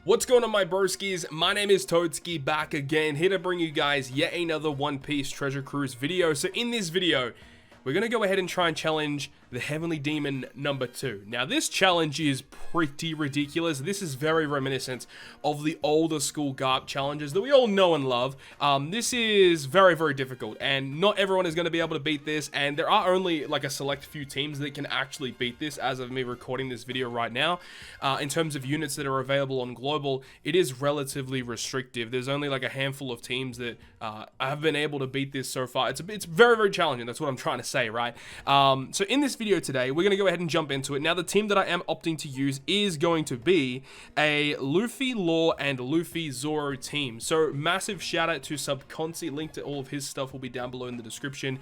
What's going on, my broskies? My name is Toadskii, back again, here to bring you guys yet another One Piece Treasure Cruise video. So in this video, we're going to go ahead and try and challenge the Heavenly Demon number 2. Now, this challenge is pretty ridiculous. This is very reminiscent of the older school Garp challenges that we all know and love. This is very, very difficult, and not everyone is going to be able to beat this, and there are only like a select few teams that can actually beat this as of me recording this video right now. In terms of units that are available on Global, it is relatively restrictive. There's only like a handful of teams that have been able to beat this so far. It's very, very challenging. That's what I'm trying to say, right? So in this video today, we're going to go ahead and jump into it. Now, the team that I am opting to use is going to be a Luffy, Law, and Luffy Zoro team. So massive shout out to Subconsi. Link to all of his stuff will be down below in the description.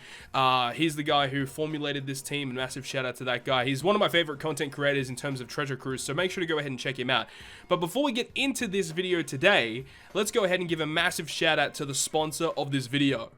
He's the guy who formulated this team, and massive shout out to that guy. He's one of my favorite content creators in terms of Treasure Cruise, so make sure to go ahead and check him out. But before we get into this video today, let's go ahead and give a massive shout out to the sponsor of this video.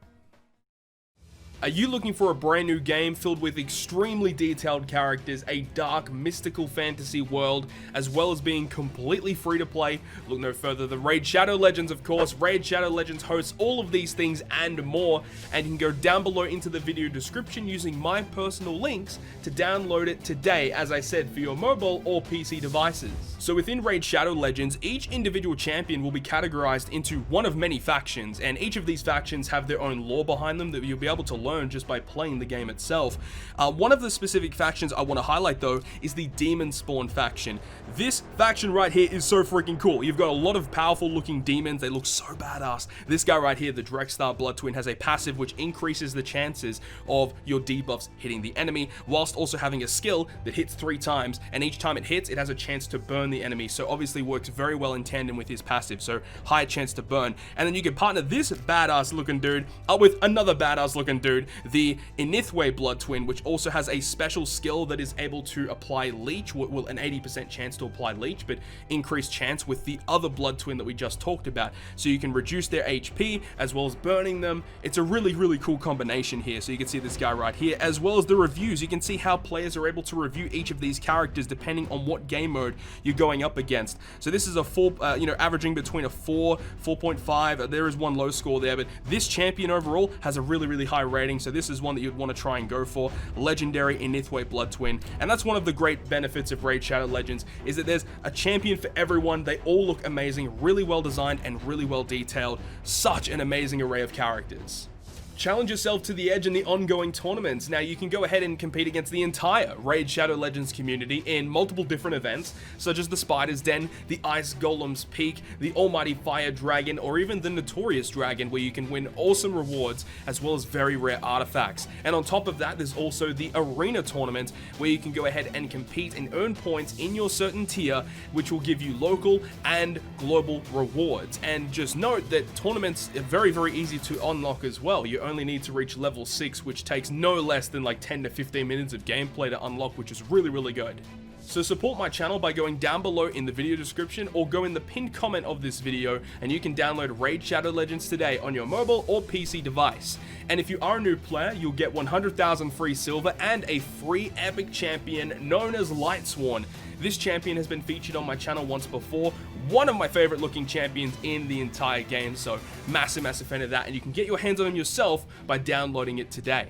Are you looking for a brand new game filled with extremely detailed characters, a dark, mystical fantasy world, as well as being completely free to play? Look no further than Raid Shadow Legends, of course. Raid Shadow Legends hosts all of these things and more, and you can go down below into the video description using my personal links to download it today, as I said, for your mobile or PC devices. So within Raid Shadow Legends, each individual champion will be categorized into one of many factions, and each of these factions have their own lore behind them that you'll be able to learn just by playing the game itself. One of the specific factions I want to highlight though is the Demon Spawn faction. This faction right here is so freaking cool. You've got a lot of powerful looking demons. They look so badass. This guy right here, the Drekstar Blood Twin, has a passive which increases the chances of your debuffs hitting the enemy, whilst also having a skill that hits 3 times, and each time it hits, it has a chance to burn the enemy. So obviously works very well in tandem with his passive, so high chance to burn. And then you can partner this badass looking dude up with another badass looking dude, the Inithwe Blood Twin, which also has a special skill that is able to apply Leech, well, an 80% chance to apply Leech, but increased chance with the other Blood Twin that we just talked about. So you can reduce their HP as well as burning them. It's a really, really cool combination here. So you can see this guy right here, as well as the reviews. You can see how players are able to review each of these characters depending on what game mode you're going up against. So this is a 4, averaging between a 4, 4.5. There is one low score there, but this champion overall has a really, really high rating. So this is one that you'd want to try and go for. Legendary Inithwe Blood Twin. And that's one of the great benefits of Raid Shadow Legends, is that there's a champion for everyone. They all look amazing, really well designed and really well detailed. Such an amazing array of characters. Challenge yourself to the edge in the ongoing tournaments. Now, you can go ahead and compete against the entire Raid Shadow Legends community in multiple different events, such as the Spider's Den, the Ice Golem's Peak, the Almighty Fire Dragon, or even the Notorious Dragon, where you can win awesome rewards as well as very rare artifacts. And on top of that, there's also the Arena Tournament, where you can go ahead and compete and earn points in your certain tier, which will give you local and global rewards. And just note that tournaments are very, very easy to unlock as well. You only need to reach level 6, which takes no less than like 10 to 15 minutes of gameplay to unlock, which is really, really good. So support my channel by going down below in the video description, or go in the pinned comment of this video, and you can download Raid Shadow Legends today on your mobile or PC device. And if you are a new player, you'll get 100,000 free silver and a free epic champion known as Lightsworn. This champion has been featured on my channel once before, one of my favorite looking champions in the entire game, so massive fan of that, and you can get your hands on it yourself by downloading it today.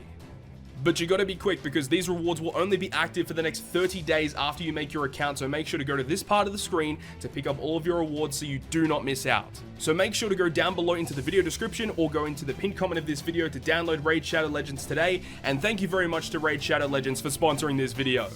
But you gotta be quick, because these rewards will only be active for the next 30 days after you make your account, so make sure to go to this part of the screen to pick up all of your rewards so you do not miss out. So make sure to go down below into the video description, or go into the pinned comment of this video to download Raid Shadow Legends today, and thank you very much to Raid Shadow Legends for sponsoring this video.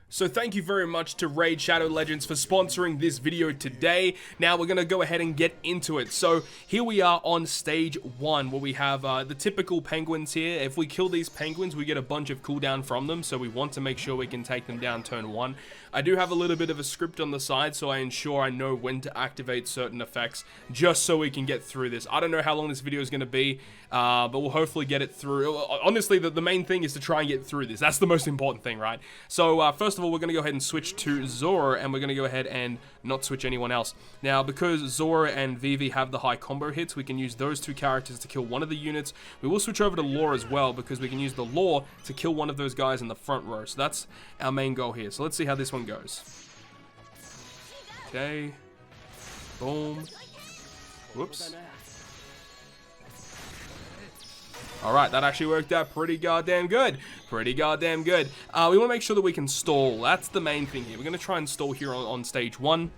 So thank you very much to Raid Shadow Legends for sponsoring this video today. Now we're going to go ahead and get into it. So here we are on stage 1, where we have the typical penguins here. If we kill these penguins, we get a bunch of cooldown from them, so we want to make sure we can take them down turn 1. I do have a little bit of a script on the side, so I ensure I know when to activate certain effects, just so we can get through this. I don't know how long this video is going to be, but we'll hopefully get it through. Honestly, the main thing is to try and get through this. That's the most important thing, right? So first of all, we're going to go ahead and switch to Zoro, and we're going to go ahead and not switch anyone else. Now, because Zoro and Vivi have the high combo hits, we can use those 2 characters to kill one of the units. We will switch over to Law as well, because we can use the Law to kill one of those guys in the front row. So that's our main goal here. So let's see how this one goes. Okay. Boom. Whoops. Alright, that actually worked out pretty goddamn good. Pretty goddamn good. We want to make sure that we can stall. That's the main thing here. We're going to try and stall here on stage 1.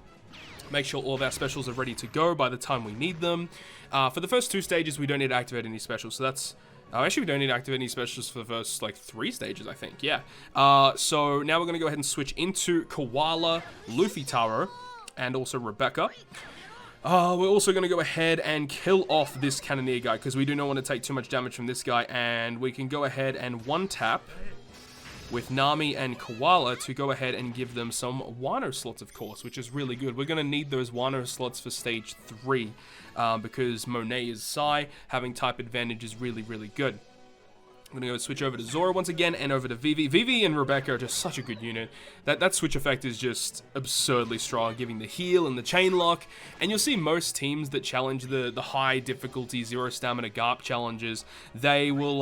Make sure all of our specials are ready to go by the time we need them. For the first 2 stages, we don't need to activate any specials. So that's... actually, we don't need to activate any specials for the first, like, 3 stages, I think. Yeah. So now we're going to go ahead and switch into Coalla, Luffy Taro, and also Rebecca. We're also going to go ahead and kill off this Cannoneer guy, because we do not want to take too much damage from this guy, and we can go ahead and one-tap with Nami and Coalla to go ahead and give them some Wano slots, of course, which is really good. We're going to need those Wano slots for stage 3, because Monet is Psy, having type advantage is really, really good. I'm going to go switch over to Zora once again and over to Vivi. Vivi and Rebecca are just such a good unit. That switch effect is just absurdly strong, giving the heal and the chain lock. And you'll see most teams that challenge the high difficulty 0 stamina Garp challenges, they will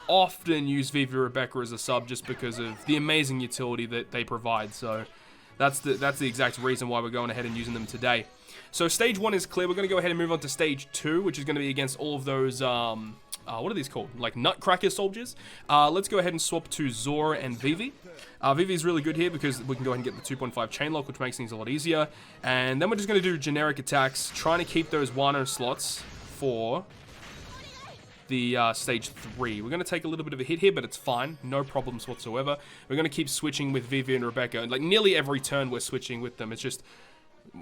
often use Vivi or Rebecca as a sub just because of the amazing utility that they provide. So that's the exact reason why we're going ahead and using them today. So stage 1 is clear. We're going to go ahead and move on to stage 2, which is going to be against all of those... what are these called? Like Nutcracker soldiers. Let's go ahead and swap to Zora and Vivi. Vivi is really good here because we can go ahead and get the 2.5 chain lock, which makes things a lot easier. And then we're just going to do generic attacks, trying to keep those Wano slots for the stage 3. We're going to take a little bit of a hit here, but it's fine. No problems whatsoever. We're going to keep switching with Vivi and Rebecca. Like nearly every turn we're switching with them. It's just...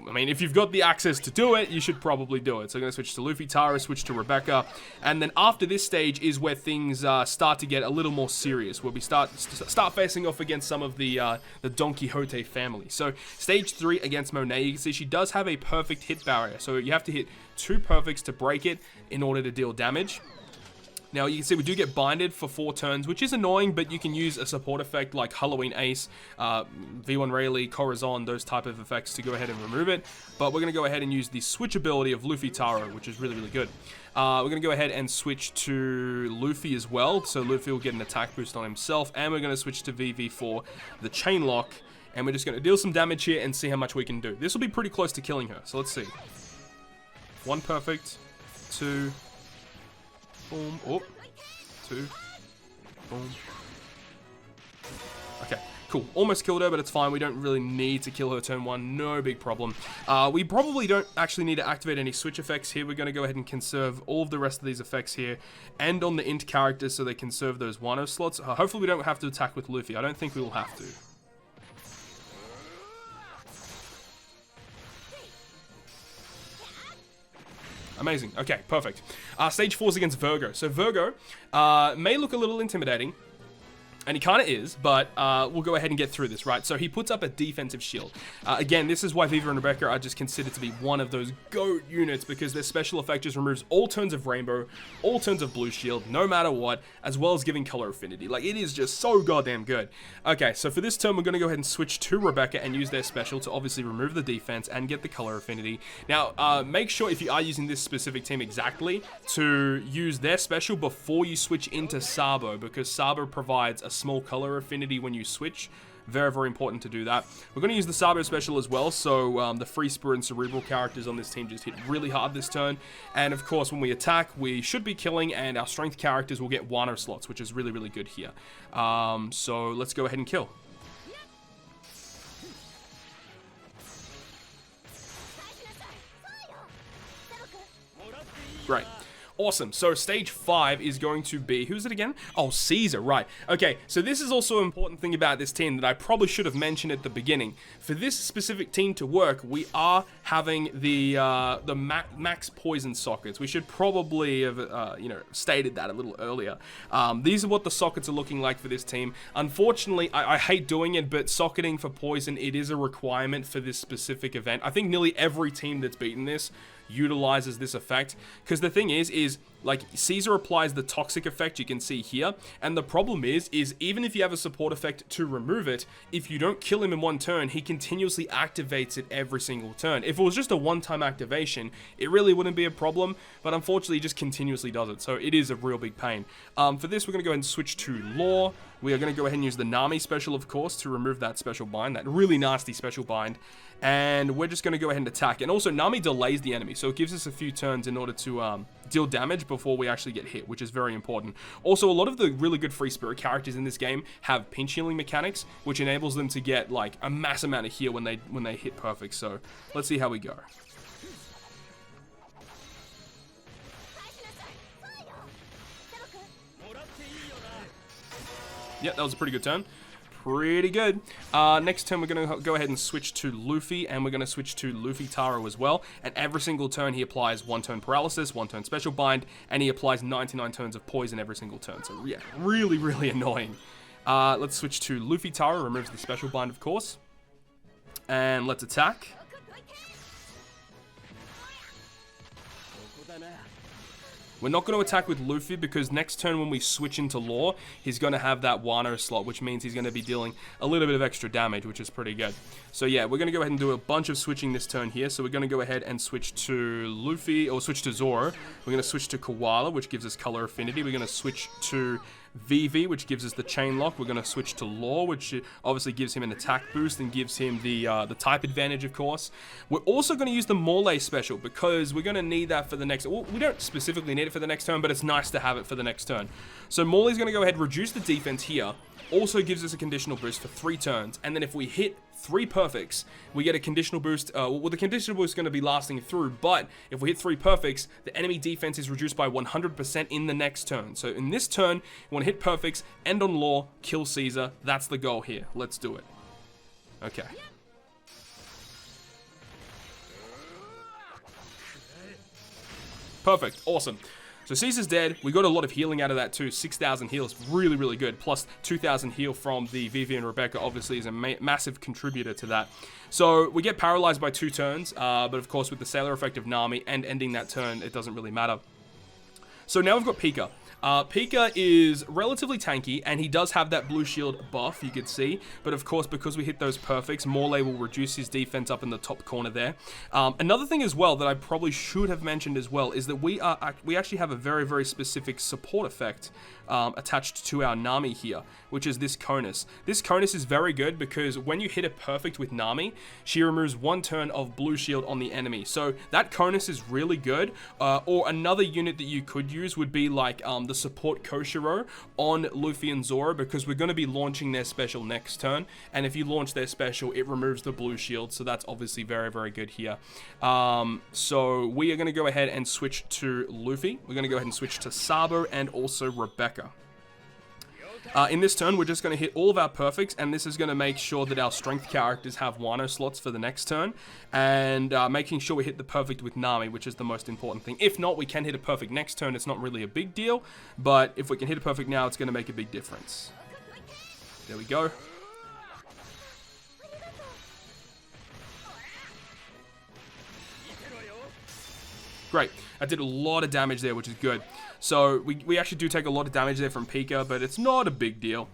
I mean, if you've got the access to do it, you should probably do it. So I'm going to switch to Luffy Taro, switch to Rebecca. And then after this stage is where things start to get a little more serious, where we start facing off against some of the Don Quixote family. So stage 3 against Monet, you can see she does have a perfect hit barrier. So you have to hit 2 perfects to break it in order to deal damage. Now, you can see we do get binded for 4 turns, which is annoying, but you can use a support effect like Halloween Ace, V1 Rayleigh, Corazon, those type of effects to go ahead and remove it. But we're going to go ahead and use the switch ability of Luffy Taro, which is really, really good. We're going to go ahead and switch to Luffy as well, so Luffy will get an attack boost on himself, and we're going to switch to Vivi for the chain lock, and we're just going to deal some damage here and see how much we can do. This will be pretty close to killing her, so let's see. 1 perfect, 2... Boom. Oh. 2. Boom. Okay, cool. Almost killed her, but it's fine. We don't really need to kill her turn 1. No big problem. We probably don't actually need to activate any switch effects here. We're going to go ahead and conserve all of the rest of these effects here. And on the int characters so they conserve those Wano slots. Hopefully we don't have to attack with Luffy. I don't think we will have to. Amazing. Okay, perfect. Stage 4 is against Virgo. So Virgo may look a little intimidating, and he kind of is, but we'll go ahead and get through this, right? So he puts up a defensive shield. Again, this is why Vivi and Rebecca are just considered to be one of those GOAT units, because their special effect just removes all turns of Rainbow, all turns of Blue Shield, no matter what, as well as giving color affinity. Like, it is just so goddamn good. Okay, so for this turn, we're going to go ahead and switch to Rebecca and use their special to obviously remove the defense and get the color affinity. Now, make sure if you are using this specific team exactly to use their special before you switch into Sabo, because Sabo provides a small color affinity when you switch. Very, very important to do that. We're going to use the Sabo special as well, so the Free Spirit and Cerebral characters on this team just hit really hard this turn. And of course, when we attack, we should be killing, and our strength characters will get Wano slots, which is really, really good here. So let's go ahead and kill. Great. Awesome. So stage 5 is going to be, who's it again? Oh, Caesar, right. Okay, so this is also an important thing about this team that I probably should have mentioned at the beginning. For this specific team to work, we are having the max poison sockets. We should probably have, stated that a little earlier. These are what the sockets are looking like for this team. Unfortunately, I hate doing it, but socketing for poison, it is a requirement for this specific event. I think nearly every team that's beaten this utilizes this effect, because the thing is like Caesar applies the toxic effect you can see here, and the problem is even if you have a support effect to remove it, if you don't kill him in 1 turn, he continuously activates it every single turn. If it was just a one-time activation, it really wouldn't be a problem, but unfortunately he just continuously does it, so it is a real big pain. For this, we're going to go ahead and switch to Law. We are going to go ahead and use the Nami special, of course, to remove that special bind, that really nasty special bind. And we're just going to go ahead and attack. And also, Nami delays the enemy, so it gives us a few turns in order to deal damage before we actually get hit, which is very important. Also, a lot of the really good free spirit characters in this game have pinch healing mechanics, which enables them to get like a mass amount of heal when they hit perfect. So let's see how we go. Yep, that was a pretty good turn. Pretty good. Next turn, we're going to go ahead and switch to Luffy, and we're going to switch to Luffy Taro as well. And every single turn, he applies 1 turn paralysis, 1 turn special bind, and he applies 99 turns of poison every single turn. So yeah, really, really annoying. Let's switch to Luffy Taro, removes the special bind, of course. And let's attack. We're not going to attack with Luffy because next turn when we switch into Law, he's going to have that Wano slot, which means he's going to be dealing a little bit of extra damage, which is pretty good. So yeah, we're going to go ahead and do a bunch of switching this turn here. So we're going to go ahead and switch to Luffy, or switch to Zoro. We're going to switch to Koala, which gives us color affinity. We're going to switch to VV, which gives us the chain lock. We're going to switch to Law, which obviously gives him an attack boost and gives him the type advantage, of course. We're also going to use the Morley special because we're going to need that for the next... Well, we don't specifically need it for the next turn, but it's nice to have it for the next turn. So Morley's going to go ahead and reduce the defense here. Also gives us a conditional boost for 3 turns. And then if we hit 3 perfects, we get a conditional boost. Well, the conditional boost is going to be lasting through, but if we hit 3 perfects, the enemy defense is reduced by 100% in the next turn. So in this turn, you want to hit perfects, end on Law, kill Caesar. That's the goal here. Let's do it. Okay. Perfect. Awesome. So Caesar's dead. We got a lot of healing out of that too. 6,000 heals. Really, really good. Plus 2,000 heal from the Vivi and Rebecca obviously is a massive contributor to that. So we get paralyzed by 2 turns. But of course with the Sailor effect of Nami and ending that turn, it doesn't really matter. So now we've got Pika. Pika is relatively tanky, and he does have that blue shield buff, you could see. But of course, because we hit those perfects, Morley will reduce his defense up in the top corner there. Another thing as well that I probably should have mentioned as well is that we actually have a very, very specific support effect attached to our Nami here, which is this Conus. This Conus is very good because when you hit a perfect with Nami, she removes 1 turn of blue shield on the enemy. So that Conus is really good. Or another unit that you could use would be like the support Koshiro on Luffy and Zoro, because we're going to be launching their special next turn, and if you launch their special, it removes the blue shield, so that's obviously very, very good here. So we are going to go ahead and switch to Luffy. We're going to go ahead and switch to Sabo and also Rebecca. In this turn, we're just going to hit all of our perfects, and this is going to make sure that our strength characters have Wano slots for the next turn, and making sure we hit the perfect with Nami, which is the most important thing. If not, we can hit a perfect next turn. It's not really a big deal, but if we can hit a perfect now, it's going to make a big difference. There we go. Great. I did a lot of damage there, which is good. So we actually do take a lot of damage there from Pika, but it's not a big deal.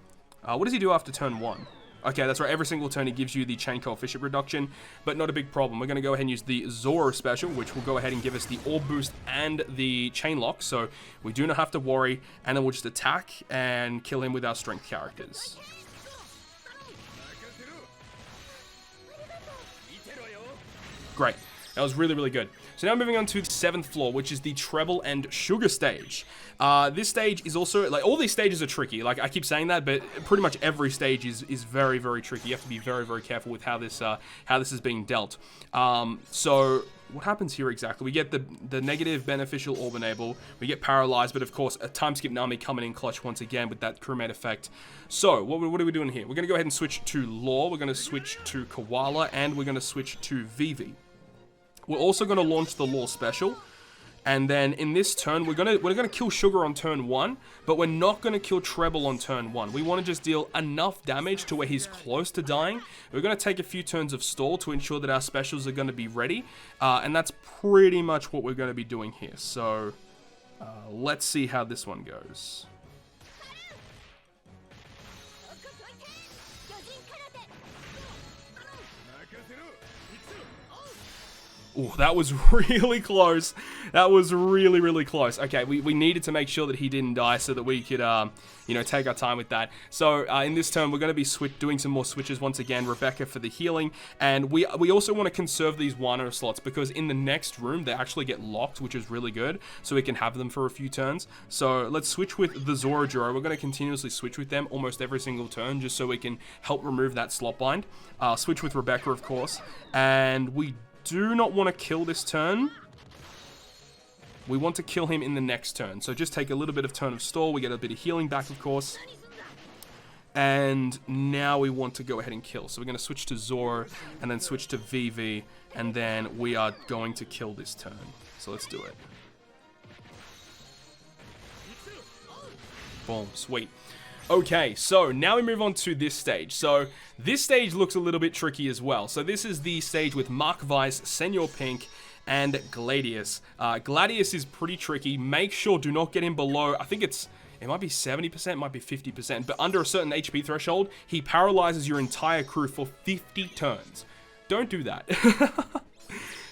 What does he do after turn 1? Okay, that's right. Every single turn he gives you the chain coefficient reduction, but not a big problem. We're going to go ahead and use the Zoro special, which will go ahead and give us the orb boost and the chain lock, so we do not have to worry, and then we'll just attack and kill him with our strength characters. Great. That was really, really good. So now moving on to the 7th floor, which is the treble and sugar stage. This stage is also, like, all these stages are tricky. Like, I keep saying that, but pretty much every stage is very, very tricky. You have to be very, very careful with how this is being dealt. So what happens here exactly? We get the negative beneficial orb enable. We get paralyzed, but of course, a time skip Nami coming in clutch once again with that crewmate effect. So what are we doing here? We're going to go ahead and switch to Law. We're going to switch to Koala, and we're going to switch to Vivi. We're also going to launch the Law special, and then in this turn, we're gonna kill Sugar on turn 1, but we're not going to kill Treble on turn 1. We want to just deal enough damage to where he's close to dying. We're going to take a few turns of stall to ensure that our specials are going to be ready, and that's pretty much what we're going to be doing here. So let's see how this one goes. Oh, that was really close. That was really, really close. Okay, we needed to make sure that he didn't die so that we could, you know, take our time with that. So, in this turn, we're going to be doing some more switches once again. Rebecca for the healing. And we also want to conserve these Wano slots because in the next room, they actually get locked, which is really good. So we can have them for a few turns. So, let's switch with the Zorojuro. We're going to continuously switch with them almost every single turn just so we can help remove that slot bind. Switch with Rebecca, of course. And we do not want to kill this turn. We want to kill him in the next turn. So just take a little bit of turn of stall. We get a bit of healing back, of course. And now we want to go ahead and kill. So we're going to switch to Zoro and then switch to Vivi. And then we are going to kill this turn. So let's do it. Boom. Sweet. Okay, so now we move on to this stage. So this stage looks a little bit tricky as well. So this is the stage with Mark Weiss, Senor Pink, and Gladius. Gladius is pretty tricky. Make sure, do not get him below, I think it might be 70%, it might be 50%, but under a certain HP threshold, he paralyzes your entire crew for 50 turns. Don't do that.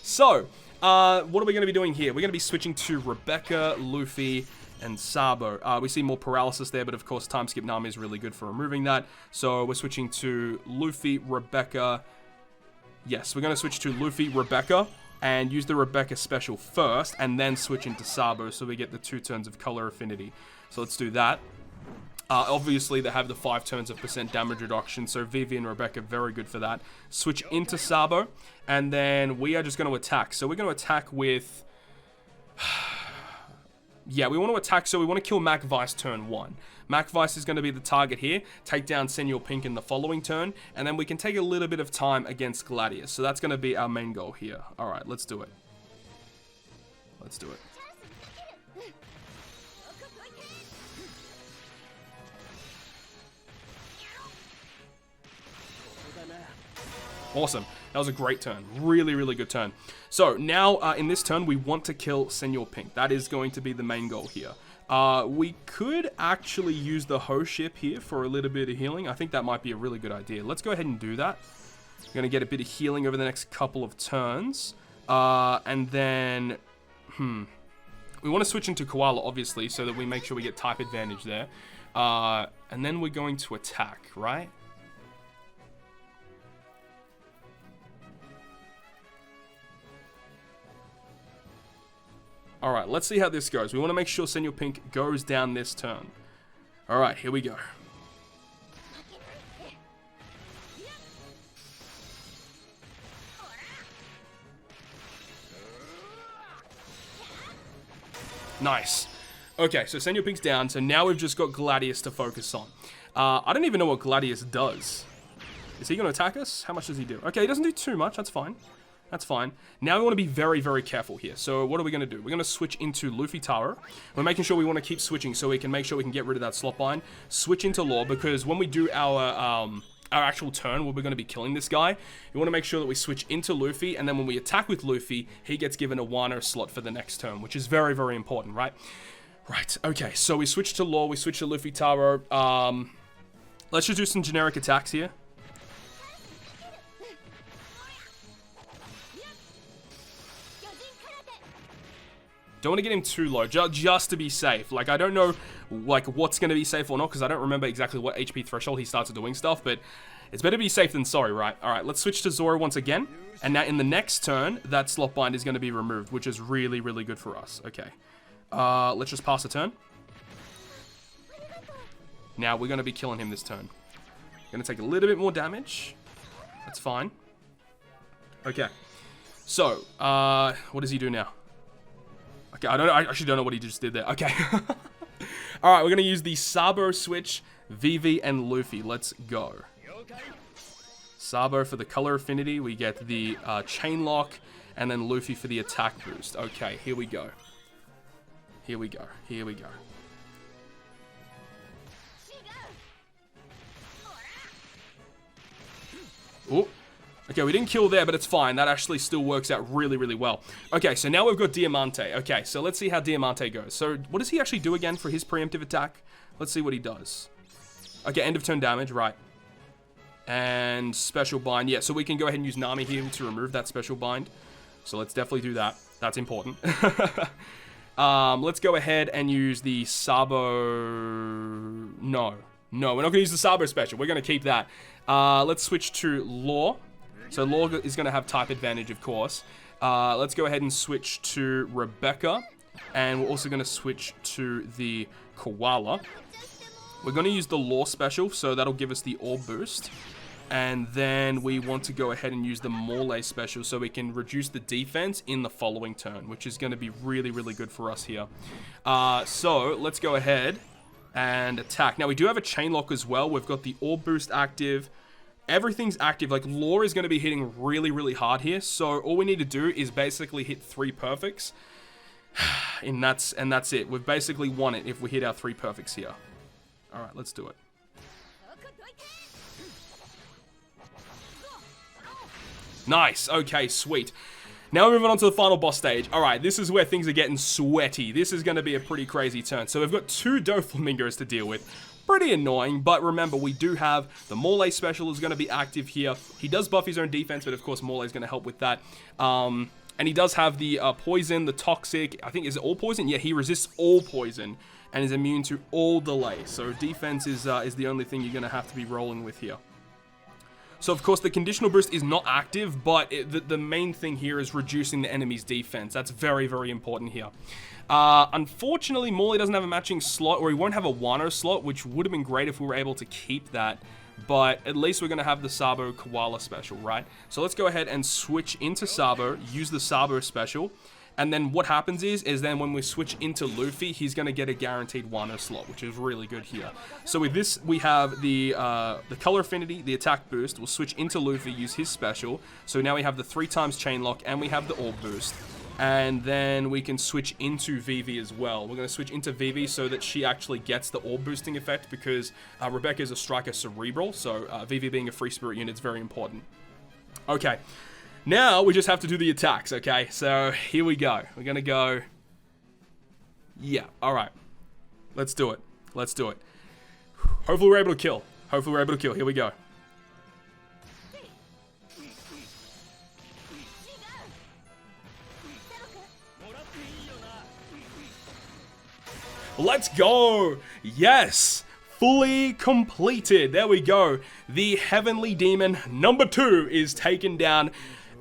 So, what are we going to be doing here? We're going to be switching to Rebecca, Luffy, and Sabo. We see more paralysis there, but of course time skip Nami is really good for removing that. So we're switching to Luffy, Rebecca. Yes, we're going to switch to Luffy, Rebecca, and use the Rebecca special first, and then switch into Sabo so we get the 2 turns of color affinity. So let's do that. Obviously, they have the 5 turns of % damage reduction, so Vivi and Rebecca, very good for that. Switch into Sabo, and then we are just going to attack. So we're going to attack with... Yeah, we want to attack, so we want to kill Mac Vice turn 1. Mac Vice is going to be the target here, take down Senor Pink in the following turn, and then we can take a little bit of time against Gladius. So that's going to be our main goal here. Alright, let's do it. Let's do it. Awesome. That was a great turn. Really, really good turn. So now in this turn, we want to kill Senor Pink. That is going to be the main goal here. We could actually use the Ho ship here for a little bit of healing. I think that might be a really good idea. Let's go ahead and do that. We're going to get a bit of healing over the next couple of turns. And then... We want to switch into Coalla, obviously, so that we make sure we get type advantage there. And then we're going to attack, right? Alright, let's see how this goes. We want to make sure Senor Pink goes down this turn. Alright, here we go. Nice. Okay, so Senor Pink's down, so now we've just got Gladius to focus on. I don't even know what Gladius does. Is he going to attack us? How much does he do? Okay, he doesn't do too much, that's fine. That's fine. Now we want to be very, very careful here. So what are we going to do? We're going to switch into Luffy Taro. We're making sure we want to keep switching so we can make sure we can get rid of that slot bind. Switch into Law, because when we do our actual turn where we're going to be killing this guy, we want to make sure that we switch into Luffy, and then when we attack with Luffy, he gets given a Wano slot for the next turn, which is very, very important, right? Right, okay, so we switch to Law, we switch to Luffy Taro. Let's just do some generic attacks here. Don't want to get him too low, just to be safe. Like, I don't know, like, what's going to be safe or not, because I don't remember exactly what HP threshold he starts doing stuff, but it's better be safe than sorry, right? Alright, let's switch to Zoro once again, and now in the next turn, that slot bind is going to be removed, which is really, really good for us. Okay. Let's just pass a turn. Now, we're going to be killing him this turn. Going to take a little bit more damage. That's fine. Okay. So, what does he do now? Okay, I actually don't know what he just did there. Okay. Alright, we're going to use the Sabo switch, Vivi, and Luffy. Let's go. Sabo for the color affinity. We get the chain lock, and then Luffy for the attack boost. Okay, here we go. Here we go. Here we go. Ooh. Okay, we didn't kill there, but it's fine. That actually still works out really, really well. Okay, so now we've got Diamante. Okay, so let's see how Diamante goes. So what does he actually do again for his preemptive attack? Let's see what he does. Okay, end of turn damage, right. And special bind. Yeah, so we can go ahead and use Nami here to remove that special bind. So let's definitely do that. That's important. Let's go ahead and use the Sabo... No, we're not going to use the Sabo special. We're going to keep that. Let's switch to Law. So Law is going to have type advantage, of course. Let's go ahead and switch to Rebecca. And we're also going to switch to the Koala. We're going to use the Law special, so that'll give us the Orb boost. And then we want to go ahead and use the Morley special so we can reduce the defense in the following turn, which is going to be really, really good for us here. So let's go ahead and attack. Now, we do have a chain lock as well. We've got the Orb boost active. Everything's active. Like, Law is going to be hitting really, really hard here. So all we need to do is basically hit 3 perfects. And that's it. We've basically won it if we hit our 3 perfects here. All right, let's do it. Nice. Okay, sweet. Now we're moving on to the final boss stage. All right, this is where things are getting sweaty. This is going to be a pretty crazy turn. So we've got 2 Doflamingos to deal with. Pretty annoying, but remember, we do have the Morley special is going to be active here. He does buff his own defense, but of course, Morley is going to help with that. And he does have the poison, the toxic. I think, is it all poison? Yeah, he resists all poison and is immune to all delay. So defense is the only thing you're going to have to be rolling with here. So, of course, the conditional boost is not active, but the main thing here is reducing the enemy's defense. That's very, very important here. Unfortunately, Morley doesn't have a matching slot, or he won't have a Wano slot, which would have been great if we were able to keep that. But at least we're going to have the Sabo Koala special, right? So let's go ahead and switch into Sabo, use the Sabo special. And then what happens is then when we switch into Luffy, he's going to get a guaranteed Wano slot, which is really good here. So with this, we have the color affinity, the attack boost. We'll switch into Luffy, use his special. So now we have the 3 times chain lock, and we have the orb boost. And then we can switch into Vivi as well. We're going to switch into Vivi so that she actually gets the orb boosting effect, because Rebecca is a striker cerebral. So Vivi being a free spirit unit is very important. Okay. Now, we just have to do the attacks, okay? So, here we go. We're gonna go... Yeah, alright. Let's do it. Let's do it. Hopefully we're able to kill. Hopefully we're able to kill. Here we go. Let's go! Yes! Fully completed. There we go. The Heavenly Demon number 2 is taken down.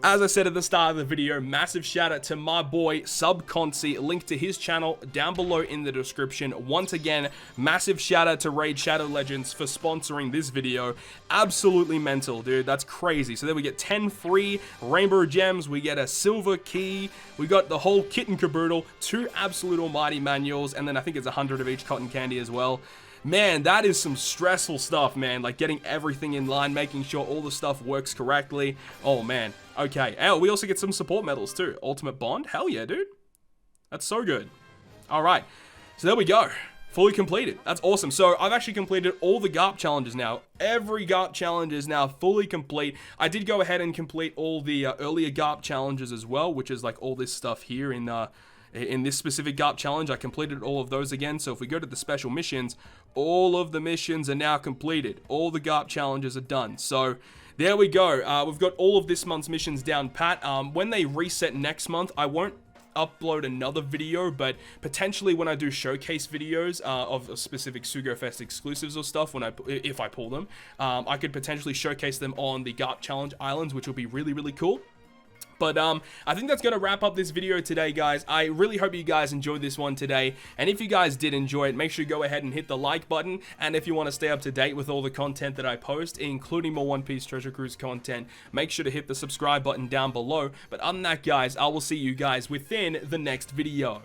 As I said at the start of the video, massive shout out to my boy Subconsi. Link to his channel down below in the description. Once again, massive shout out to Raid Shadow Legends for sponsoring this video. Absolutely mental, dude. That's crazy. So there we get 10 free rainbow gems. We get a silver key. We got the whole kit and caboodle. 2 absolute almighty manuals. And then I think it's 100 of each cotton candy as well. Man, that is some stressful stuff, man. Like, getting everything in line, making sure all the stuff works correctly. Oh, man. Okay. Oh, we also get some support medals, too. Ultimate Bond? Hell yeah, dude. That's so good. All right. So there we go. Fully completed. That's awesome. So I've actually completed all the Garp challenges now. Every Garp challenge is now fully complete. I did go ahead and complete all the earlier Garp challenges as well, which is like all this stuff here in this specific Garp challenge. I completed all of those again. So if we go to the special missions, all of the missions are now completed. All the Garp challenges are done. So there we go. We've got all of this month's missions down pat. When they reset next month, I won't upload another video, but potentially when I do showcase videos of specific SugoFest exclusives or stuff, if I pull them, I could potentially showcase them on the Garp challenge islands, which will be really, really cool. But I think that's going to wrap up this video today, guys. I really hope you guys enjoyed this one today. And if you guys did enjoy it, make sure you go ahead and hit the like button. And if you want to stay up to date with all the content that I post, including more One Piece Treasure Cruise content, make sure to hit the subscribe button down below. But other than that, guys, I will see you guys within the next video.